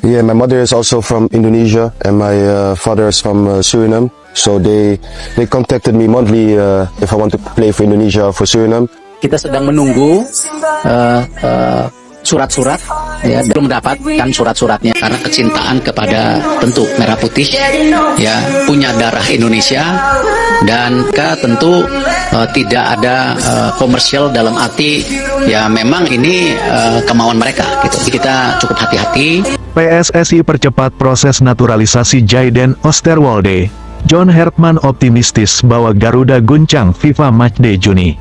Yeah, my mother is also from Indonesia and my father is from Suriname. So they contacted me monthly if I want to play for Indonesia or for Suriname. Kita sedang menunggu surat-surat, ya, belum mendapatkan surat-suratnya karena kecintaan kepada tentu merah putih, ya, punya darah Indonesia, dan tentu tidak ada komersial dalam arti, ya, memang ini kemauan mereka gitu. Kita cukup hati-hati. PSSI percepat proses naturalisasi Jayden Osterwolde. John Hertman optimistis bahwa Garuda guncang FIFA Matchday Juni.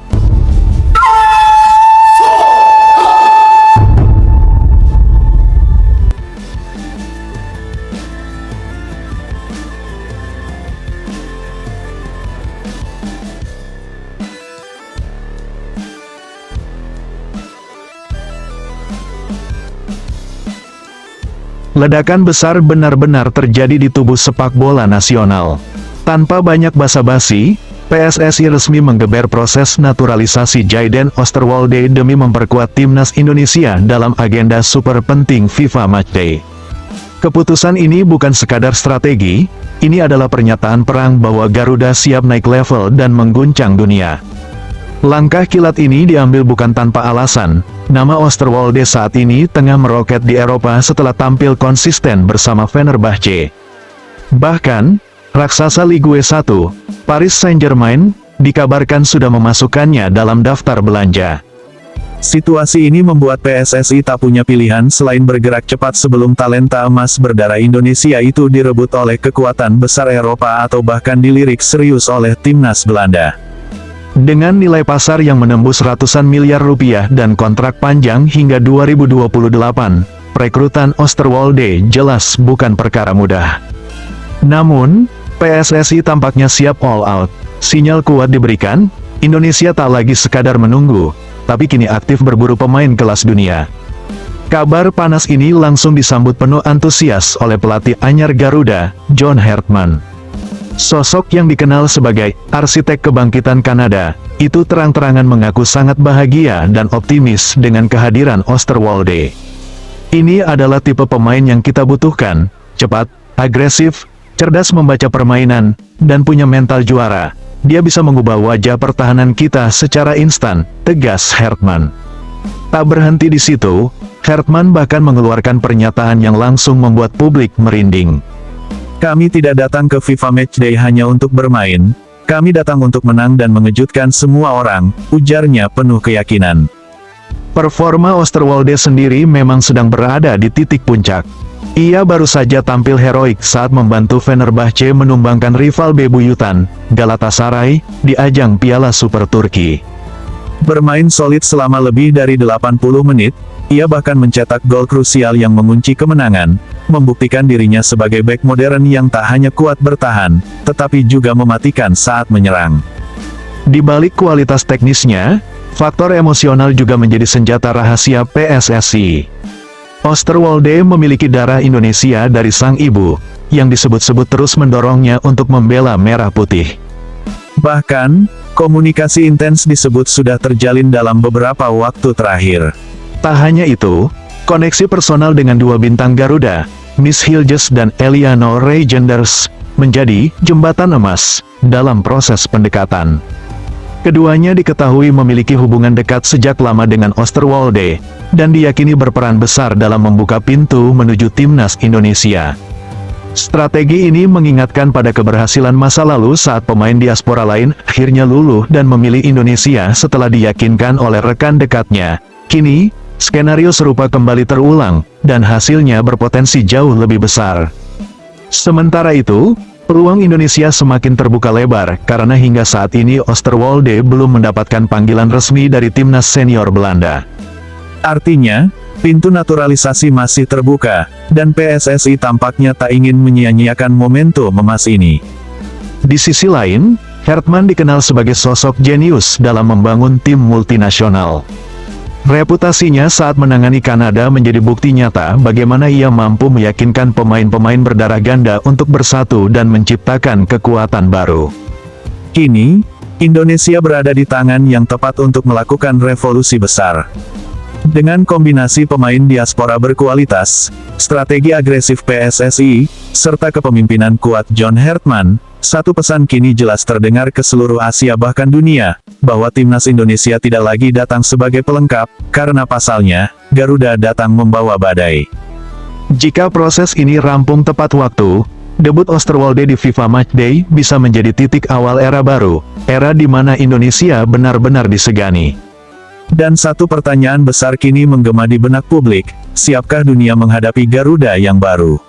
Ledakan besar benar-benar terjadi di tubuh sepak bola nasional. Tanpa banyak basa-basi, PSSI resmi menggeber proses naturalisasi Jayden Osterwolde demi memperkuat timnas Indonesia dalam agenda super penting FIFA Matchday. Keputusan ini bukan sekadar strategi, ini adalah pernyataan perang bahwa Garuda siap naik level dan mengguncang dunia. Langkah kilat ini diambil bukan tanpa alasan. Nama Osterwolde saat ini tengah meroket di Eropa setelah tampil konsisten bersama Fenerbahce. Bahkan, raksasa Ligue 1, Paris Saint-Germain, dikabarkan sudah memasukkannya dalam daftar belanja. Situasi ini membuat PSSI tak punya pilihan selain bergerak cepat sebelum talenta emas berdarah Indonesia itu direbut oleh kekuatan besar Eropa atau bahkan dilirik serius oleh timnas Belanda. Dengan nilai pasar yang menembus ratusan miliar rupiah dan kontrak panjang hingga 2028, perekrutan Osterwolde jelas bukan perkara mudah. Namun, PSSI tampaknya siap all out. Sinyal kuat diberikan, Indonesia tak lagi sekadar menunggu, tapi kini aktif berburu pemain kelas dunia. Kabar panas ini langsung disambut penuh antusias oleh pelatih anyar Garuda, John Hertman. Sosok yang dikenal sebagai arsitek kebangkitan Kanada, itu terang-terangan mengaku sangat bahagia dan optimis dengan kehadiran Osterwolde. Ini adalah tipe pemain yang kita butuhkan, cepat, agresif, cerdas membaca permainan, dan punya mental juara. Dia bisa mengubah wajah pertahanan kita secara instan, tegas Hertman. Tak berhenti di situ, Hertman bahkan mengeluarkan pernyataan yang langsung membuat publik merinding. Kami tidak datang ke FIFA Matchday hanya untuk bermain, kami datang untuk menang dan mengejutkan semua orang, ujarnya penuh keyakinan. Performa Osterwolde sendiri memang sedang berada di titik puncak. Ia baru saja tampil heroik saat membantu Fenerbahce menumbangkan rival bebuyutan, Galatasaray, di ajang Piala Super Turki. Bermain solid selama lebih dari 80 menit, ia bahkan mencetak gol krusial yang mengunci kemenangan, membuktikan dirinya sebagai bek modern yang tak hanya kuat bertahan, tetapi juga mematikan saat menyerang. Di balik kualitas teknisnya, faktor emosional juga menjadi senjata rahasia PSSI. Osterwolde memiliki darah Indonesia dari sang ibu, yang disebut-sebut terus mendorongnya untuk membela merah putih. Bahkan, komunikasi intens disebut sudah terjalin dalam beberapa waktu terakhir. Tak hanya itu, koneksi personal dengan dua bintang Garuda, Miss Hilges dan Eliano Reijenders, menjadi jembatan emas dalam proses pendekatan. Keduanya diketahui memiliki hubungan dekat sejak lama dengan Osterwolde, dan diyakini berperan besar dalam membuka pintu menuju timnas Indonesia. Strategi ini mengingatkan pada keberhasilan masa lalu saat pemain diaspora lain akhirnya luluh dan memilih Indonesia setelah diyakinkan oleh rekan dekatnya. Kini, skenario serupa kembali terulang, dan hasilnya berpotensi jauh lebih besar. Sementara itu, peluang Indonesia semakin terbuka lebar, karena hingga saat ini Osterwolde belum mendapatkan panggilan resmi dari timnas senior Belanda. Artinya, pintu naturalisasi masih terbuka, dan PSSI tampaknya tak ingin menyia-nyiakan momentum emas ini. Di sisi lain, Hertman dikenal sebagai sosok jenius dalam membangun tim multinasional. Reputasinya saat menangani Kanada menjadi bukti nyata bagaimana ia mampu meyakinkan pemain-pemain berdarah ganda untuk bersatu dan menciptakan kekuatan baru. Kini, Indonesia berada di tangan yang tepat untuk melakukan revolusi besar. Dengan kombinasi pemain diaspora berkualitas, strategi agresif PSSI, serta kepemimpinan kuat John Hartman, satu pesan kini jelas terdengar ke seluruh Asia bahkan dunia, bahwa timnas Indonesia tidak lagi datang sebagai pelengkap, karena pasalnya, Garuda datang membawa badai. Jika proses ini rampung tepat waktu, debut Oosterwolde di FIFA Matchday bisa menjadi titik awal era baru, era di mana Indonesia benar-benar disegani. Dan satu pertanyaan besar kini menggema di benak publik, siapkah dunia menghadapi Garuda yang baru?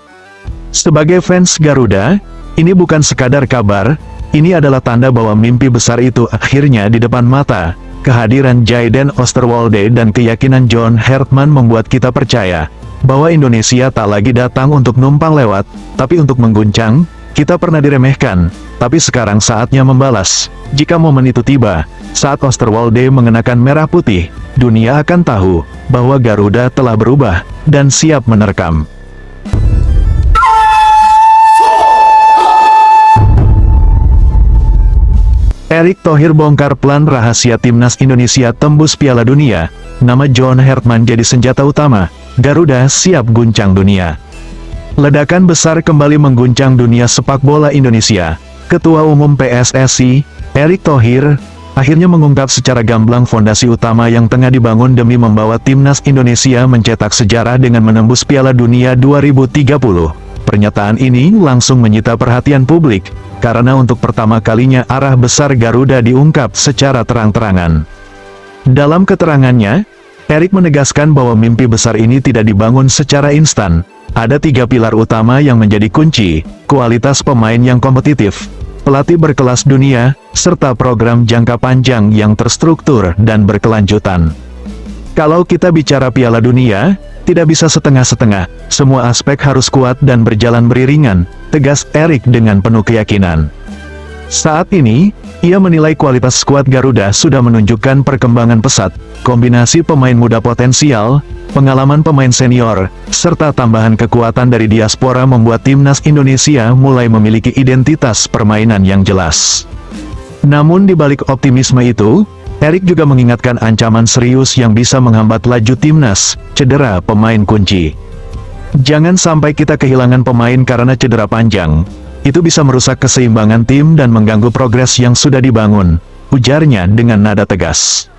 Sebagai fans Garuda, ini bukan sekadar kabar, ini adalah tanda bahwa mimpi besar itu akhirnya di depan mata. Kehadiran Jayden Oosterwolde dan keyakinan John Hartman membuat kita percaya, bahwa Indonesia tak lagi datang untuk numpang lewat, tapi untuk mengguncang. Kita pernah diremehkan, tapi sekarang saatnya membalas. Jika momen itu tiba, saat Oosterwolde mengenakan merah putih, dunia akan tahu, bahwa Garuda telah berubah, dan siap menerkam. Erick Thohir bongkar plan rahasia timnas Indonesia tembus Piala Dunia, nama John Hartman jadi senjata utama, Garuda siap guncang dunia. Ledakan besar kembali mengguncang dunia sepak bola Indonesia. Ketua Umum PSSI, Erick Thohir, akhirnya mengungkap secara gamblang fondasi utama yang tengah dibangun demi membawa timnas Indonesia mencetak sejarah dengan menembus Piala Dunia 2030. Pernyataan ini langsung menyita perhatian publik, karena untuk pertama kalinya arah besar Garuda diungkap secara terang-terangan. Dalam keterangannya, Erick menegaskan bahwa mimpi besar ini tidak dibangun secara instan. Ada 3 pilar utama yang menjadi kunci: kualitas pemain yang kompetitif, pelatih berkelas dunia, serta program jangka panjang yang terstruktur dan berkelanjutan. Kalau kita bicara Piala Dunia, tidak bisa setengah-setengah, semua aspek harus kuat dan berjalan beriringan, tegas Erick dengan penuh keyakinan. Saat ini, ia menilai kualitas skuad Garuda sudah menunjukkan perkembangan pesat, kombinasi pemain muda potensial, pengalaman pemain senior, serta tambahan kekuatan dari diaspora membuat timnas Indonesia mulai memiliki identitas permainan yang jelas. Namun di balik optimisme itu, Erick juga mengingatkan ancaman serius yang bisa menghambat laju timnas, cedera pemain kunci. Jangan sampai kita kehilangan pemain karena cedera panjang. Itu bisa merusak keseimbangan tim dan mengganggu progres yang sudah dibangun, ujarnya dengan nada tegas.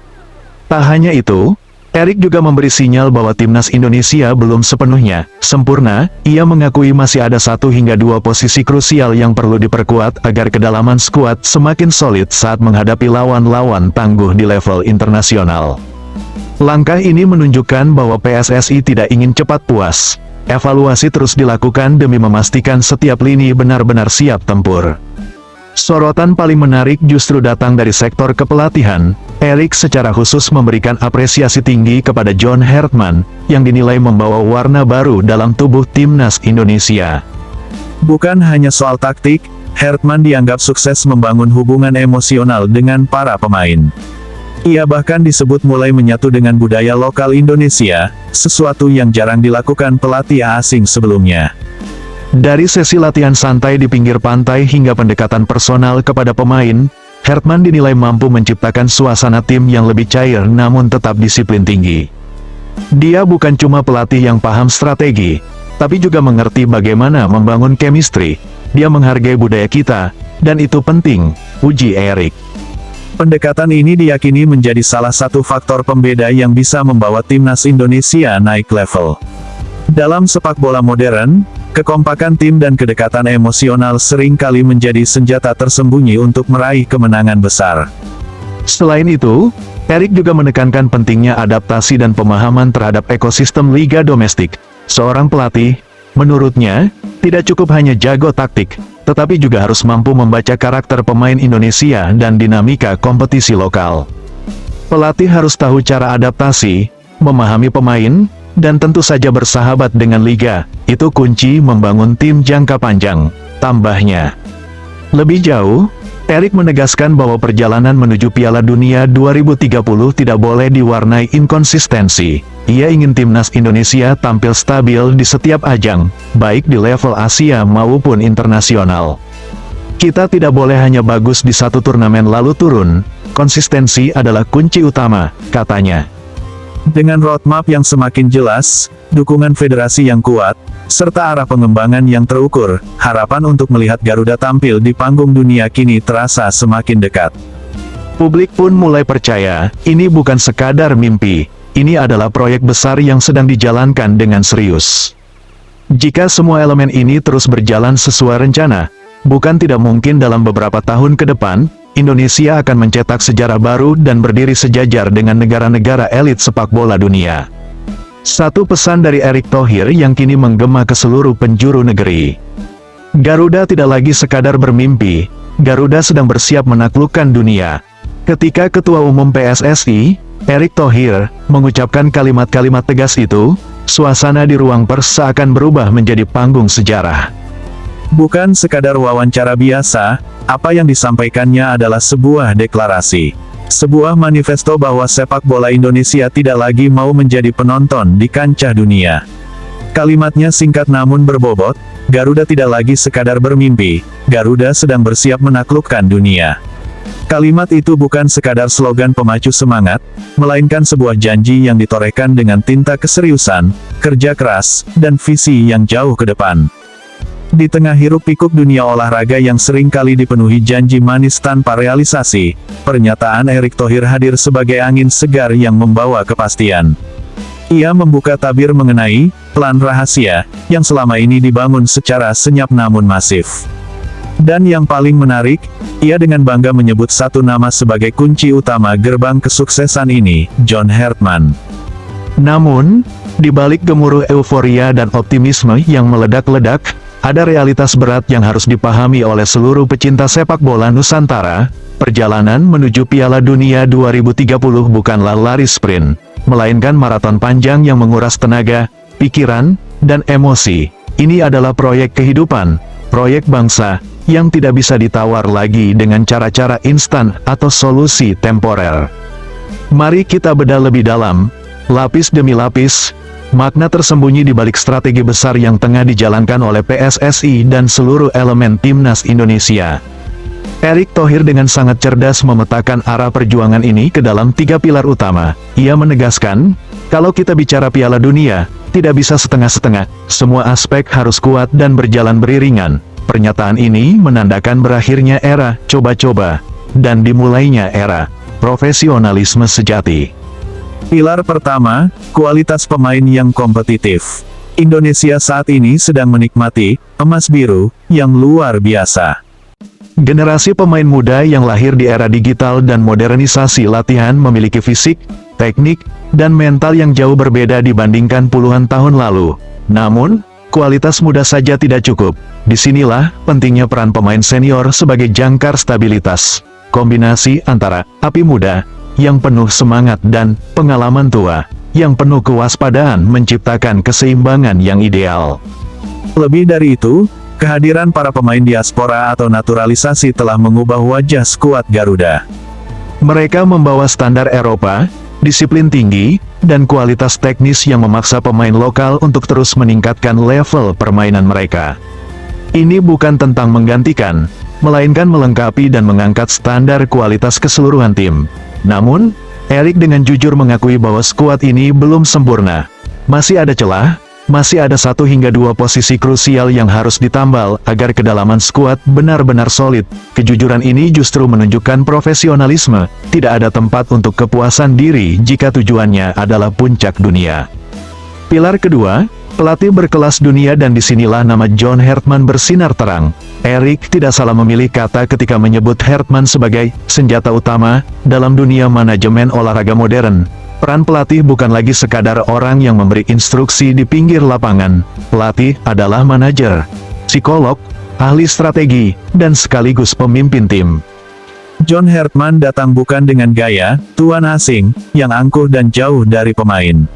Tak hanya itu, Erick juga memberi sinyal bahwa timnas Indonesia belum sepenuhnya sempurna. Ia mengakui masih ada 1 hingga 2 posisi krusial yang perlu diperkuat agar kedalaman skuad semakin solid saat menghadapi lawan-lawan tangguh di level internasional. Langkah ini menunjukkan bahwa PSSI tidak ingin cepat puas. Evaluasi terus dilakukan demi memastikan setiap lini benar-benar siap tempur. Sorotan paling menarik justru datang dari sektor kepelatihan. Erick secara khusus memberikan apresiasi tinggi kepada John Hartman, yang dinilai membawa warna baru dalam tubuh timnas Indonesia. Bukan hanya soal taktik, Hartman dianggap sukses membangun hubungan emosional dengan para pemain. Ia bahkan disebut mulai menyatu dengan budaya lokal Indonesia, sesuatu yang jarang dilakukan pelatih asing sebelumnya. Dari sesi latihan santai di pinggir pantai hingga pendekatan personal kepada pemain, Hartman dinilai mampu menciptakan suasana tim yang lebih cair namun tetap disiplin tinggi. Dia bukan cuma pelatih yang paham strategi, tapi juga mengerti bagaimana membangun chemistry. Dia menghargai budaya kita, dan itu penting, uji Erick. Pendekatan ini diyakini menjadi salah satu faktor pembeda yang bisa membawa timnas Indonesia naik level. Dalam sepak bola modern, kekompakan tim dan kedekatan emosional sering kali menjadi senjata tersembunyi untuk meraih kemenangan besar. Selain itu, Erick juga menekankan pentingnya adaptasi dan pemahaman terhadap ekosistem liga domestik. Seorang pelatih, menurutnya, tidak cukup hanya jago taktik, tetapi juga harus mampu membaca karakter pemain Indonesia dan dinamika kompetisi lokal. Pelatih harus tahu cara adaptasi, memahami pemain, dan tentu saja bersahabat dengan liga. Itu kunci membangun tim jangka panjang, tambahnya. Lebih jauh, Erick menegaskan bahwa perjalanan menuju Piala Dunia 2030 tidak boleh diwarnai inkonsistensi. Ia ingin timnas Indonesia tampil stabil di setiap ajang, baik di level Asia maupun internasional. Kita tidak boleh hanya bagus di satu turnamen lalu turun, konsistensi adalah kunci utama, katanya. Dengan roadmap yang semakin jelas, dukungan federasi yang kuat, serta arah pengembangan yang terukur, harapan untuk melihat Garuda tampil di panggung dunia kini terasa semakin dekat. Publik pun mulai percaya, ini bukan sekadar mimpi, ini adalah proyek besar yang sedang dijalankan dengan serius. Jika semua elemen ini terus berjalan sesuai rencana, bukan tidak mungkin dalam beberapa tahun ke depan, Indonesia akan mencetak sejarah baru dan berdiri sejajar dengan negara-negara elit sepak bola dunia. Satu pesan dari Erick Thohir yang kini menggema ke seluruh penjuru negeri. Garuda tidak lagi sekadar bermimpi, Garuda sedang bersiap menaklukkan dunia. Ketika Ketua Umum PSSI, Erick Thohir, mengucapkan kalimat-kalimat tegas itu, suasana di ruang pers seakan berubah menjadi panggung sejarah. Bukan sekadar wawancara biasa, apa yang disampaikannya adalah sebuah deklarasi. Sebuah manifesto bahwa sepak bola Indonesia tidak lagi mau menjadi penonton di kancah dunia. Kalimatnya singkat namun berbobot, Garuda tidak lagi sekadar bermimpi, Garuda sedang bersiap menaklukkan dunia. Kalimat itu bukan sekadar slogan pemacu semangat, melainkan sebuah janji yang ditorehkan dengan tinta keseriusan, kerja keras, dan visi yang jauh ke depan. Di tengah hiruk-pikuk dunia olahraga yang sering kali dipenuhi janji manis tanpa realisasi, pernyataan Erick Thohir hadir sebagai angin segar yang membawa kepastian. Ia membuka tabir mengenai plan rahasia yang selama ini dibangun secara senyap namun masif. Dan yang paling menarik, ia dengan bangga menyebut satu nama sebagai kunci utama gerbang kesuksesan ini, John Hartman. Namun, di balik gemuruh euforia dan optimisme yang meledak-ledak, ada realitas berat yang harus dipahami oleh seluruh pecinta sepak bola Nusantara. Perjalanan menuju Piala Dunia 2030 bukanlah lari sprint, melainkan maraton panjang yang menguras tenaga, pikiran, dan emosi. Ini adalah proyek kehidupan, proyek bangsa, yang tidak bisa ditawar lagi dengan cara-cara instan atau solusi temporer. Mari kita bedah lebih dalam, lapis demi lapis, makna tersembunyi di balik strategi besar yang tengah dijalankan oleh PSSI dan seluruh elemen timnas Indonesia. Erick Thohir dengan sangat cerdas memetakan arah perjuangan ini ke dalam 3 pilar utama. Ia menegaskan, kalau kita bicara Piala Dunia, tidak bisa setengah-setengah, semua aspek harus kuat dan berjalan beriringan. Pernyataan ini menandakan berakhirnya era coba-coba, dan dimulainya era profesionalisme sejati. Pilar pertama, kualitas pemain yang kompetitif. Indonesia saat ini sedang menikmati emas biru yang luar biasa. Generasi pemain muda yang lahir di era digital dan modernisasi latihan memiliki fisik, teknik, dan mental yang jauh berbeda dibandingkan puluhan tahun lalu. Namun, kualitas muda saja tidak cukup. Disinilah pentingnya peran pemain senior sebagai jangkar stabilitas. Kombinasi antara api muda yang penuh semangat dan pengalaman tua yang penuh kewaspadaan menciptakan keseimbangan yang ideal. Lebih dari itu, kehadiran para pemain diaspora atau naturalisasi telah mengubah wajah skuad Garuda. Mereka membawa standar Eropa, disiplin tinggi, dan kualitas teknis yang memaksa pemain lokal untuk terus meningkatkan level permainan mereka. Ini bukan tentang menggantikan, melainkan melengkapi dan mengangkat standar kualitas keseluruhan tim. Namun, Erick dengan jujur mengakui bahwa skuad ini belum sempurna. Masih ada celah, masih ada 1 hingga 2 posisi krusial yang harus ditambal agar kedalaman skuad benar-benar solid. Kejujuran ini justru menunjukkan profesionalisme, tidak ada tempat untuk kepuasan diri jika tujuannya adalah puncak dunia. Pilar kedua, pelatih berkelas dunia, dan disinilah nama John Hartman bersinar terang. Erick tidak salah memilih kata ketika menyebut Hartman sebagai senjata utama dalam dunia manajemen olahraga modern. Peran pelatih bukan lagi sekadar orang yang memberi instruksi di pinggir lapangan. Pelatih adalah manajer, psikolog, ahli strategi, dan sekaligus pemimpin tim. John Hartman datang bukan dengan gaya tuan asing yang angkuh dan jauh dari pemain.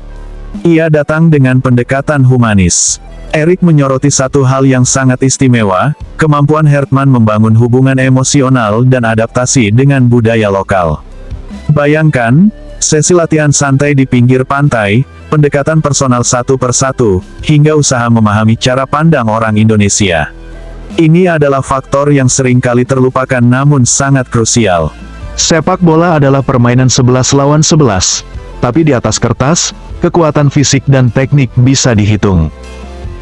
Ia datang dengan pendekatan humanis. Erick menyoroti satu hal yang sangat istimewa, kemampuan Hartman membangun hubungan emosional dan adaptasi dengan budaya lokal. Bayangkan, sesi latihan santai di pinggir pantai, pendekatan personal satu persatu, hingga usaha memahami cara pandang orang Indonesia. Ini adalah faktor yang sering kali terlupakan namun sangat krusial. Sepak bola adalah permainan 11 lawan 11. tapi di atas kertas, kekuatan fisik dan teknik bisa dihitung.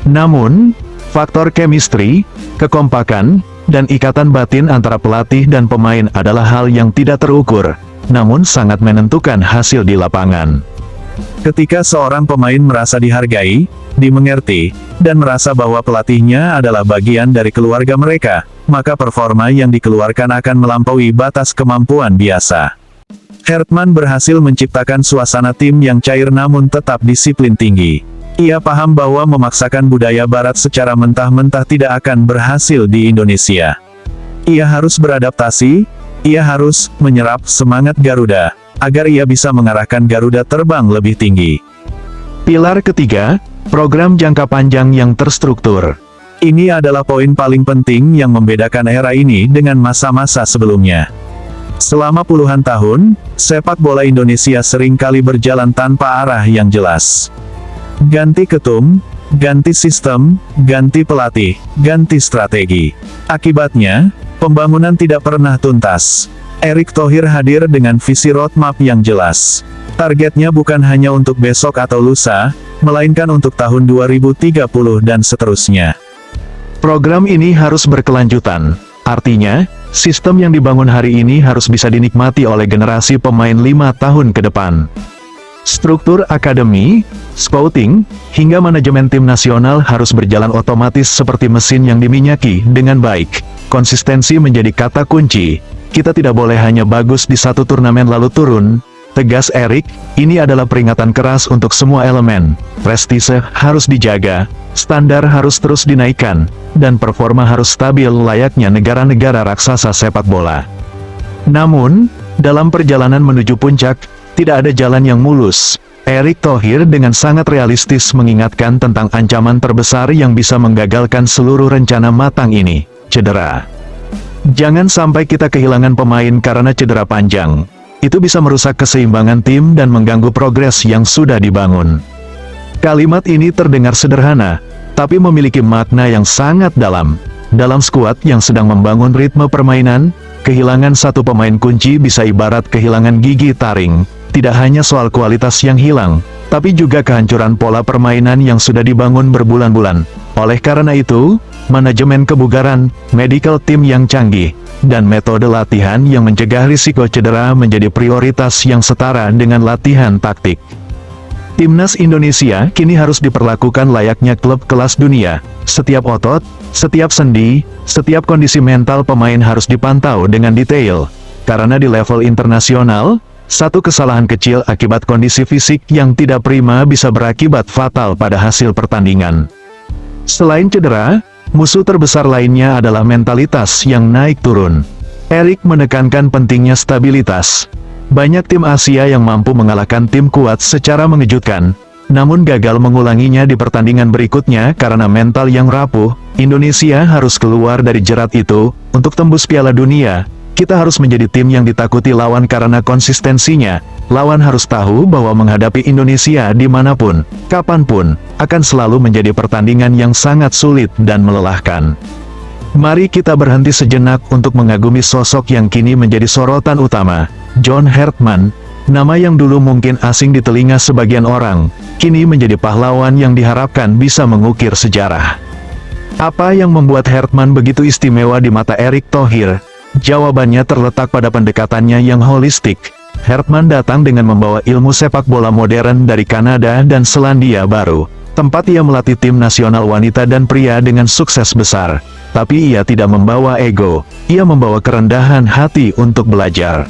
Namun, faktor chemistry, kekompakan, dan ikatan batin antara pelatih dan pemain adalah hal yang tidak terukur, namun sangat menentukan hasil di lapangan. Ketika seorang pemain merasa dihargai, dimengerti, dan merasa bahwa pelatihnya adalah bagian dari keluarga mereka, maka performa yang dikeluarkan akan melampaui batas kemampuan biasa. Hartman berhasil menciptakan suasana tim yang cair namun tetap disiplin tinggi. Ia paham bahwa memaksakan budaya barat secara mentah-mentah tidak akan berhasil di Indonesia. Ia harus beradaptasi, ia harus menyerap semangat Garuda, agar ia bisa mengarahkan Garuda terbang lebih tinggi. Pilar ketiga, program jangka panjang yang terstruktur. Ini adalah poin paling penting yang membedakan era ini dengan masa-masa sebelumnya. Selama puluhan tahun, sepak bola Indonesia sering kali berjalan tanpa arah yang jelas. Ganti ketum, ganti sistem, ganti pelatih, ganti strategi. Akibatnya, pembangunan tidak pernah tuntas. Erick Thohir hadir dengan visi roadmap yang jelas. Targetnya bukan hanya untuk besok atau lusa, melainkan untuk tahun 2030 dan seterusnya. Program ini harus berkelanjutan. Artinya, sistem yang dibangun hari ini harus bisa dinikmati oleh generasi pemain 5 tahun ke depan. Struktur akademi, scouting, hingga manajemen tim nasional harus berjalan otomatis seperti mesin yang diminyaki dengan baik. Konsistensi menjadi kata kunci. Kita tidak boleh hanya bagus di satu turnamen lalu turun. Tegas Erick, ini adalah peringatan keras untuk semua elemen. Prestise harus dijaga, standar harus terus dinaikkan, dan performa harus stabil layaknya negara-negara raksasa sepak bola. Namun, dalam perjalanan menuju puncak, tidak ada jalan yang mulus. Erick Thohir dengan sangat realistis mengingatkan tentang ancaman terbesar yang bisa menggagalkan seluruh rencana matang ini, cedera. Jangan sampai kita kehilangan pemain karena cedera panjang. Itu bisa merusak keseimbangan tim dan mengganggu progres yang sudah dibangun. Kalimat ini terdengar sederhana, tapi memiliki makna yang sangat dalam. Dalam skuad yang sedang membangun ritme permainan, kehilangan satu pemain kunci bisa ibarat kehilangan gigi taring. Tidak hanya soal kualitas yang hilang, tapi juga kehancuran pola permainan yang sudah dibangun berbulan-bulan. Oleh karena itu, manajemen kebugaran, medical team yang canggih, dan metode latihan yang mencegah risiko cedera menjadi prioritas yang setara dengan latihan taktik. Timnas Indonesia kini harus diperlakukan layaknya klub kelas dunia. Setiap otot, setiap sendi, setiap kondisi mental pemain harus dipantau dengan detail. Karena di level internasional, satu kesalahan kecil akibat kondisi fisik yang tidak prima bisa berakibat fatal pada hasil pertandingan. Selain cedera, musuh terbesar lainnya adalah mentalitas yang naik turun. Erick menekankan pentingnya stabilitas. Banyak tim Asia yang mampu mengalahkan tim kuat secara mengejutkan, namun gagal mengulanginya di pertandingan berikutnya karena mental yang rapuh. Indonesia harus keluar dari jerat itu. Untuk tembus Piala Dunia, kita harus menjadi tim yang ditakuti lawan karena konsistensinya. Lawan harus tahu bahwa menghadapi Indonesia dimanapun, kapanpun, akan selalu menjadi pertandingan yang sangat sulit dan melelahkan. Mari kita berhenti sejenak untuk mengagumi sosok yang kini menjadi sorotan utama, John Hartman. Nama yang dulu mungkin asing di telinga sebagian orang, kini menjadi pahlawan yang diharapkan bisa mengukir sejarah. Apa yang membuat Hartman begitu istimewa di mata Erick Thohir? Jawabannya terletak pada pendekatannya yang holistik. Hartman datang dengan membawa ilmu sepak bola modern dari Kanada dan Selandia Baru, tempat ia melatih tim nasional wanita dan pria dengan sukses besar. Tapi ia tidak membawa ego, ia membawa kerendahan hati untuk belajar.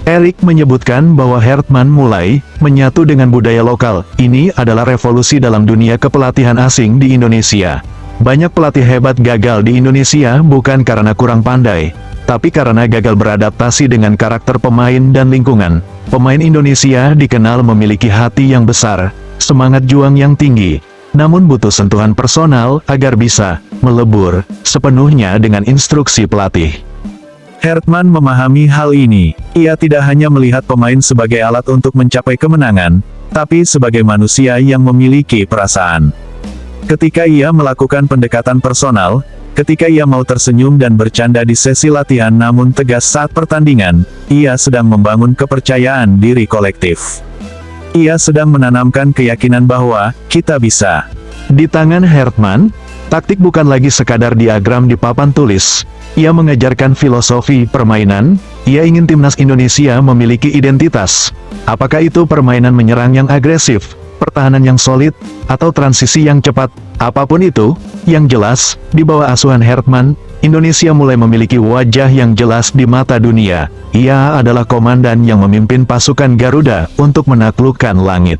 Erick menyebutkan bahwa Hartman mulai menyatu dengan budaya lokal. Ini adalah revolusi dalam dunia kepelatihan asing di Indonesia. Banyak pelatih hebat gagal di Indonesia bukan karena kurang pandai, tapi karena gagal beradaptasi dengan karakter pemain dan lingkungan. Pemain Indonesia dikenal memiliki hati yang besar, semangat juang yang tinggi, namun butuh sentuhan personal agar bisa melebur sepenuhnya dengan instruksi pelatih. Hartman memahami hal ini. Ia tidak hanya melihat pemain sebagai alat untuk mencapai kemenangan, tapi sebagai manusia yang memiliki perasaan. Ketika ia melakukan pendekatan personal, ketika ia mau tersenyum dan bercanda di sesi latihan namun tegas saat pertandingan, ia sedang membangun kepercayaan diri kolektif. Ia sedang menanamkan keyakinan bahwa kita bisa. Di tangan Hertman, taktik bukan lagi sekadar diagram di papan tulis. Ia mengajarkan filosofi permainan. Ia ingin timnas Indonesia memiliki identitas. Apakah itu permainan menyerang yang agresif, pertahanan yang solid, atau transisi yang cepat? Apapun itu, yang jelas, di bawah asuhan Hertman, Indonesia mulai memiliki wajah yang jelas di mata dunia. Ia adalah komandan yang memimpin pasukan Garuda untuk menaklukkan langit.